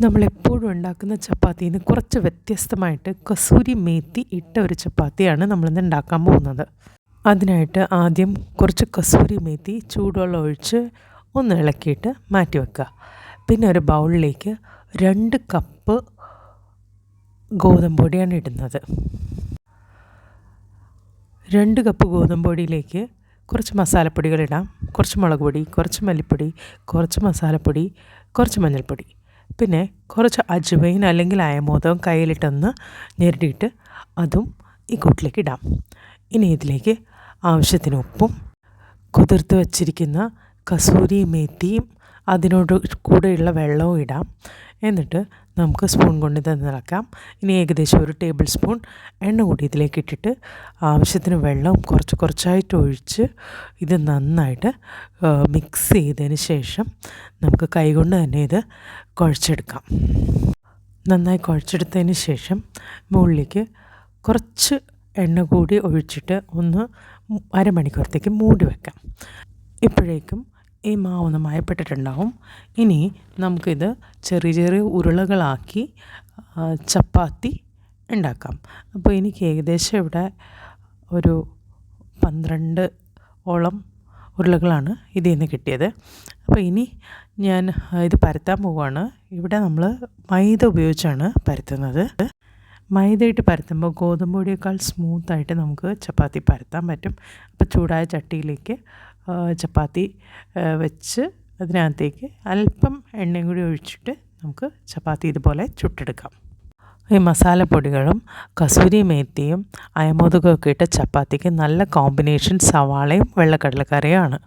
നമ്മളെപ്പോഴും ഉണ്ടാക്കുന്ന ചപ്പാത്തിയിൽ നിന്ന് കുറച്ച് വ്യത്യസ്തമായിട്ട് കസൂരി മേത്തി ഇട്ട ഒരു ചപ്പാത്തിയാണ് നമ്മളിന്ന് ഉണ്ടാക്കാൻ പോകുന്നത്. അതിനായിട്ട് ആദ്യം കുറച്ച് കസൂരി മേത്തി ചൂടുവെള്ളം ഒഴിച്ച് ഒന്ന് ഇളക്കിയിട്ട് മാറ്റി വെക്കുക. പിന്നെ ഒരു ബൗളിലേക്ക് 2 കപ്പ് ഗോതമ്പ് പൊടിയാണ് ഇടുന്നത്. 2 കപ്പ് ഗോതമ്പ് പൊടിയിലേക്ക് കുറച്ച് മസാലപ്പൊടികളിടാം. കുറച്ച് മുളക് പൊടി, കുറച്ച് മല്ലിപ്പൊടി, കുറച്ച് മസാലപ്പൊടി, കുറച്ച് മഞ്ഞൾപ്പൊടി, പിന്നെ കുറച്ച് അജ്വൈൻ അല്ലെങ്കിൽ അയമോദകം കയ്യിലിട്ടൊന്ന് ഞെരടിയിട്ട് അതും ഈ കൂട്ടിലേക്ക് ഇടാം. ഇനി ഇതിലേക്ക് ആവശ്യത്തിന് ഉപ്പും കുതിർത്ത് വച്ചിരിക്കുന്ന കസൂരി മേത്തിയും അതിനോട് കൂടെയുള്ള വെള്ളവും ഇടാം. എന്നിട്ട് നമുക്ക് സ്പൂൺ കൊണ്ട് ഇത് നിറക്കാം. ഇനി ഏകദേശം 1 ടേബിൾ സ്പൂൺ എണ്ണ കൂടി ഇതിലേക്ക് ഇട്ടിട്ട് ആവശ്യത്തിന് വെള്ളവും കുറച്ചായിട്ട് ഒഴിച്ച് ഇത് നന്നായിട്ട് മിക്സ് ചെയ്തതിന് ശേഷം നമുക്ക് കൈകൊണ്ട് തന്നെ ഇത് കുഴച്ചെടുക്കാം. നന്നായി കുഴച്ചെടുത്തതിന് ശേഷം മുകളിലേക്ക് കുറച്ച് എണ്ണ കൂടി ഒഴിച്ചിട്ട് ഒന്ന് അരമണിക്കൂറത്തേക്ക് മൂടി വെക്കാം. ഇപ്പോഴേക്കും ഈ മാവൊന്ന് മയപ്പെട്ടിട്ടുണ്ടാവും. ഇനി നമുക്കിത് ചെറിയ ചെറിയ ഉരുളകളാക്കി ചപ്പാത്തി ഉണ്ടാക്കാം. അപ്പോൾ എനിക്ക് ഏകദേശം ഇവിടെ ഒരു 12 ഓളം ഉരുളകളാണ് ഇതിൽ നിന്ന് കിട്ടിയത്. അപ്പോൾ ഇനി ഞാൻ ഇത് പരത്താൻ പോവുകയാണ്. ഇവിടെ നമ്മൾ മൈദ ഉപയോഗിച്ചാണ് പരത്തുന്നത്. മൈദയിട്ട് പരത്തുമ്പോൾ ഗോതമ്പ് പൊടിയേക്കാൾ സ്മൂത്തായിട്ട് നമുക്ക് ചപ്പാത്തി പരത്താൻ പറ്റും. അപ്പോൾ ചൂടായ ചട്ടിയിലേക്ക് ചപ്പാത്തി വെച്ച് അതിനകത്തേക്ക് അല്പം എണ്ണയും കൂടി ഒഴിച്ചിട്ട് നമുക്ക് ചപ്പാത്തി ഇതുപോലെ ചുട്ടെടുക്കാം. ഈ മസാലപ്പൊടികളും കസൂരി മേത്തിയും അയമോദകമൊക്കെ ഇട്ട ചപ്പാത്തിക്ക് നല്ല കോമ്പിനേഷൻ സവാളയും വെള്ളക്കടലക്കറിയുമാണ്.